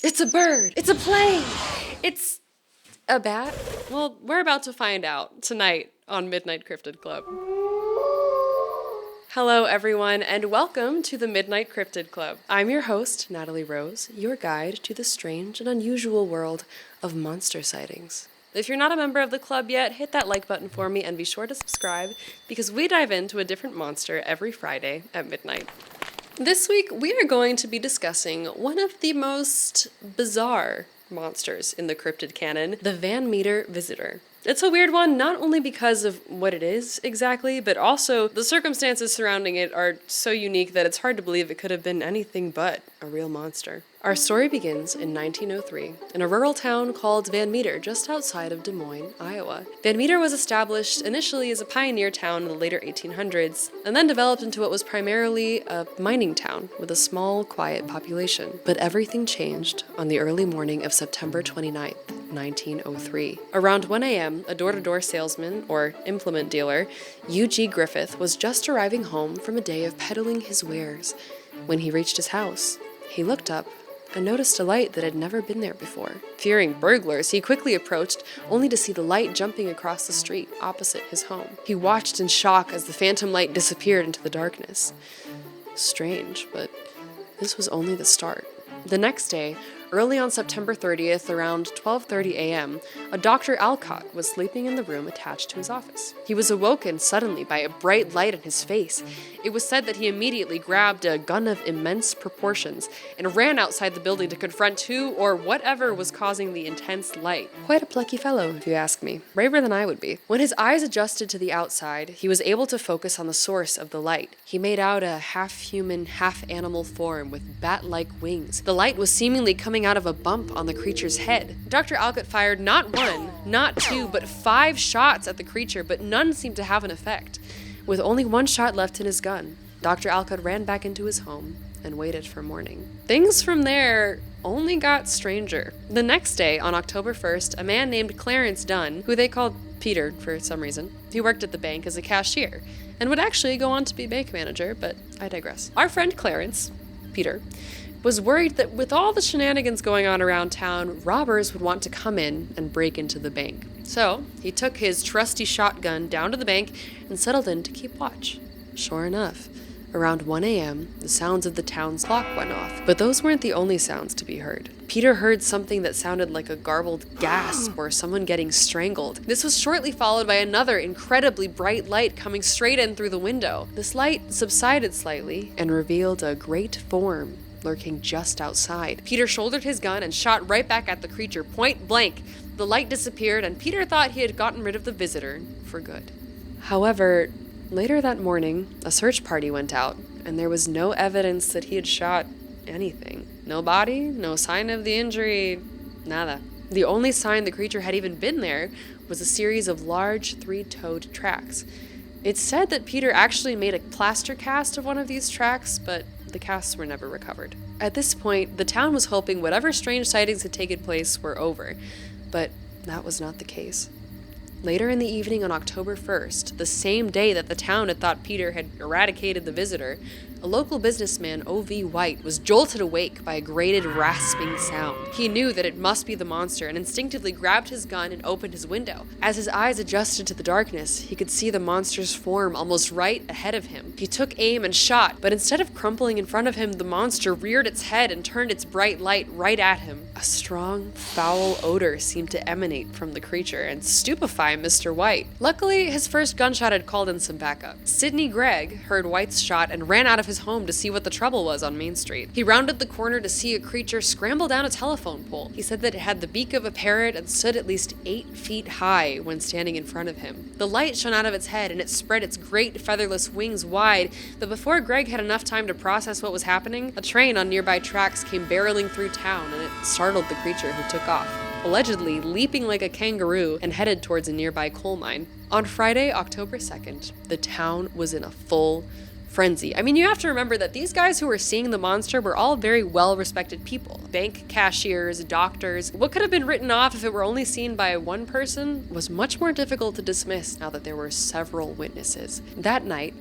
It's a bird. It's a plane. It's a bat. Well, we're about to find out tonight on Midnight Cryptid Club. Hello, everyone, and welcome to the Midnight Cryptid Club. I'm your host, Natalie Rose, your guide to the strange and unusual world of monster sightings. If you're not a member of the club yet, hit that like button for me and be sure to subscribe because we dive into a different monster every Friday at midnight. This week, we are going to be discussing one of the most bizarre monsters in the cryptid canon, the Van Meter Visitor. It's a weird one, not only because of what it is exactly, but also the circumstances surrounding it are so unique that it's hard to believe it could have been anything but a real monster. Our story begins in 1903 in a rural town called Van Meter, just outside of Des Moines, Iowa. Van Meter was established initially as a pioneer town in the later 1800s, and then developed into what was primarily a mining town with a small, quiet population. But everything changed on the early morning of September 29th. 1903. Around 1 a.m., a door-to-door salesman, or implement dealer, U.G. Griffith, was just arriving home from a day of peddling his wares. When he reached his house, he looked up and noticed a light that had never been there before. Fearing burglars, he quickly approached, only to see the light jumping across the street opposite his home. He watched in shock as the phantom light disappeared into the darkness. Strange, but this was only the start. The next day, early on September 30th, around 12:30 a.m., a Dr. Alcott was sleeping in the room attached to his office. He was awoken suddenly by a bright light in his face. It was said that he immediately grabbed a gun of immense proportions and ran outside the building to confront who or whatever was causing the intense light. Quite a plucky fellow, if you ask me. Braver than I would be. When his eyes adjusted to the outside, he was able to focus on the source of the light. He made out a half-human, half-animal form with bat-like wings. The light was seemingly coming out of a bump on the creature's head. Dr. Alcott fired not one, not two, but 5 shots at the creature, but none seemed to have an effect. With only 1 shot left in his gun, Dr. Alcott ran back into his home and waited for morning. Things from there only got stranger. The next day, on October 1st, a man named Clarence Dunn, who they called Peter for some reason, he worked at the bank as a cashier, and would actually go on to be bank manager, but I digress. Our friend Clarence, Peter, was worried that with all the shenanigans going on around town, robbers would want to come in and break into the bank. So, he took his trusty shotgun down to the bank and settled in to keep watch. Sure enough, around 1 a.m., the sounds of the town's clock went off. But those weren't the only sounds to be heard. Peter heard something that sounded like a garbled gasp or someone getting strangled. This was shortly followed by another incredibly bright light coming straight in through the window. This light subsided slightly and revealed a great form lurking just outside. Peter shouldered his gun and shot right back at the creature, point blank. The light disappeared, and Peter thought he had gotten rid of the visitor for good. However, later that morning, a search party went out, and there was no evidence that he had shot anything. No body, no sign of the injury, nada. The only sign the creature had even been there was a series of large 3-toed tracks. It's said that Peter actually made a plaster cast of one of these tracks, but the casts were never recovered. At this point, the town was hoping whatever strange sightings had taken place were over, but that was not the case. Later in the evening on October 1st, the same day that the town had thought Peter had eradicated the visitor, a local businessman, O.V. White, was jolted awake by a grated, rasping sound. He knew that it must be the monster and instinctively grabbed his gun and opened his window. As his eyes adjusted to the darkness, he could see the monster's form almost right ahead of him. He took aim and shot, but instead of crumpling in front of him, the monster reared its head and turned its bright light right at him. A strong, foul odor seemed to emanate from the creature and stupefy Mr. White. Luckily, his first gunshot had called in some backup. Sidney Gregg heard White's shot and ran out of his home to see what the trouble was on Main Street. He rounded the corner to see a creature scramble down a telephone pole. He said that it had the beak of a parrot and stood at least 8 feet high when standing in front of him. The light shone out of its head and it spread its great featherless wings wide, but before Gregg had enough time to process what was happening, a train on nearby tracks came barreling through town and it startled the creature, who took off, allegedly leaping like a kangaroo and headed towards a nearby coal mine. On Friday, October 2nd, the town was in a full frenzy. I mean, you have to remember that these guys who were seeing the monster were all very well-respected people. Bank cashiers, doctors. What could have been written off if it were only seen by one person was much more difficult to dismiss now that there were several witnesses. That night,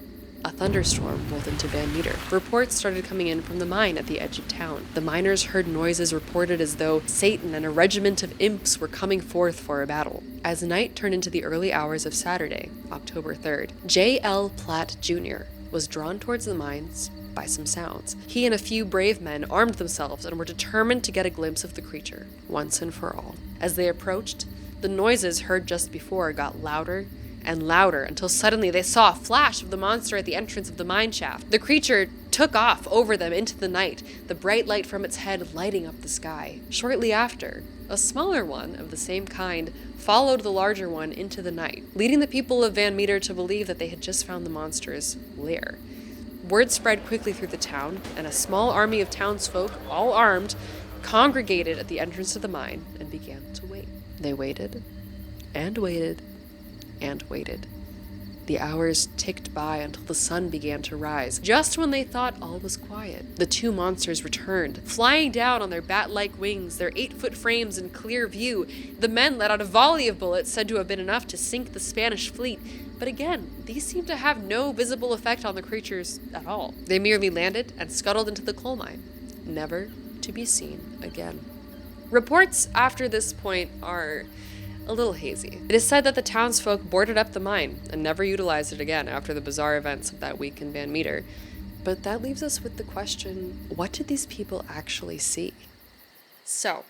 a thunderstorm rolled into Van Meter. Reports started coming in from the mine at the edge of town. The miners heard noises reported as though Satan and a regiment of imps were coming forth for a battle. As night turned into the early hours of Saturday, October 3rd, J.L. Platt Jr. was drawn towards the mines by some sounds. He and a few brave men armed themselves and were determined to get a glimpse of the creature, once and for all. As they approached, the noises heard just before got louder and louder until suddenly they saw a flash of the monster at the entrance of the mine shaft. The creature took off over them into the night, the bright light from its head lighting up the sky. Shortly after, a smaller one of the same kind followed the larger one into the night, leading the people of Van Meter to believe that they had just found the monster's lair. Word spread quickly through the town, and a small army of townsfolk, all armed, congregated at the entrance of the mine and began to wait. They waited, and waited, and waited. The hours ticked by until the sun began to rise. Just when they thought all was quiet, the two monsters returned, flying down on their bat-like wings, their 8-foot frames in clear view. The men let out a volley of bullets said to have been enough to sink the Spanish fleet. But again, these seemed to have no visible effect on the creatures at all. They merely landed and scuttled into the coal mine, never to be seen again. Reports after this point are a little hazy. It is said that the townsfolk boarded up the mine and never utilized it again after the bizarre events of that week in Van Meter. But that leaves us with the question, what did these people actually see? So,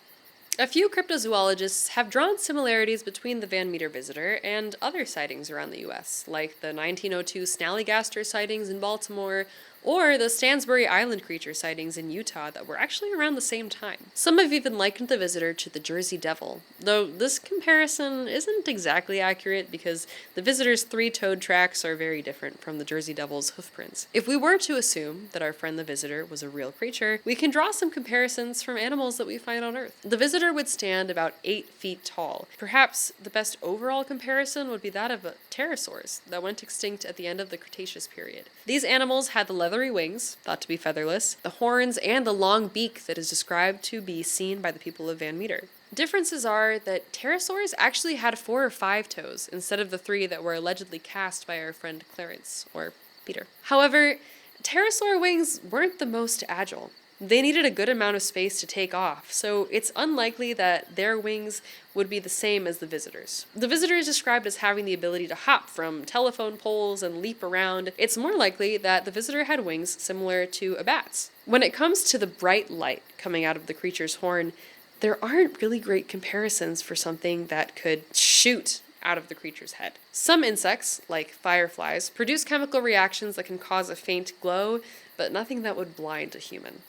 a few cryptozoologists have drawn similarities between the Van Meter visitor and other sightings around the U.S., like the 1902 Snallygaster sightings in Baltimore, or the Stansbury Island creature sightings in Utah that were actually around the same time. Some have even likened the visitor to the Jersey Devil, though this comparison isn't exactly accurate because the visitor's 3-toed tracks are very different from the Jersey Devil's hoofprints. If we were to assume that our friend the visitor was a real creature, we can draw some comparisons from animals that we find on Earth. The visitor would stand about 8 feet tall. Perhaps the best overall comparison would be that of pterosaurs that went extinct at the end of the Cretaceous period. These animals had the leathery wings, thought to be featherless, the horns, and the long beak that is described to be seen by the people of Van Meter. Differences are that pterosaurs actually had 4 or 5 toes instead of the 3 that were allegedly cast by our friend Clarence, or Peter. However, pterosaur wings weren't the most agile. They needed a good amount of space to take off, so it's unlikely that their wings would be the same as the visitors. The visitor is described as having the ability to hop from telephone poles and leap around. It's more likely that the visitor had wings similar to a bat's. When it comes to the bright light coming out of the creature's horn, there aren't really great comparisons for something that could shoot out of the creature's head. Some insects, like fireflies, produce chemical reactions that can cause a faint glow, but nothing that would blind a human.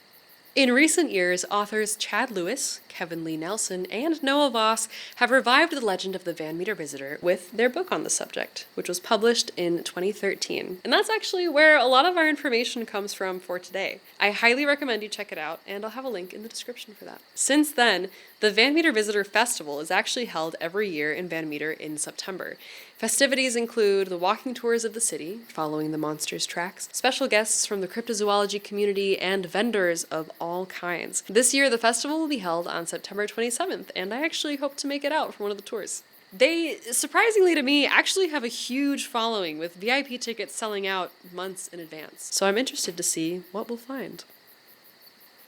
In recent years, authors Chad Lewis, Kevin Lee Nelson, and Noah Voss have revived the legend of the Van Meter visitor with their book on the subject, which was published in 2013. And that's actually where a lot of our information comes from for today. I highly recommend you check it out, and I'll have a link in the description for that. Since then, the Van Meter Visitor Festival is actually held every year in Van Meter in September. Festivities include the walking tours of the city, following the monster's tracks, special guests from the cryptozoology community, and vendors of all kinds. This year, the festival will be held on September 27th, and I actually hope to make it out for one of the tours. They, surprisingly to me, actually have a huge following, with VIP tickets selling out months in advance. So I'm interested to see what we'll find.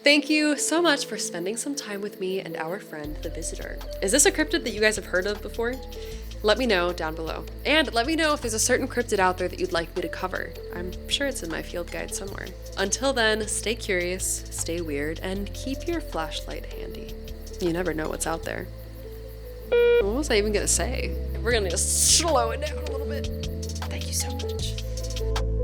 Thank you so much for spending some time with me and our friend, the visitor. Is this a cryptid that you guys have heard of before? Let me know down below. And let me know if there's a certain cryptid out there that you'd like me to cover. I'm sure it's in my field guide somewhere. Until then, stay curious, stay weird, and keep your flashlight handy. You never know what's out there. What was I even gonna say? We're gonna just slow it down a little bit. Thank you so much.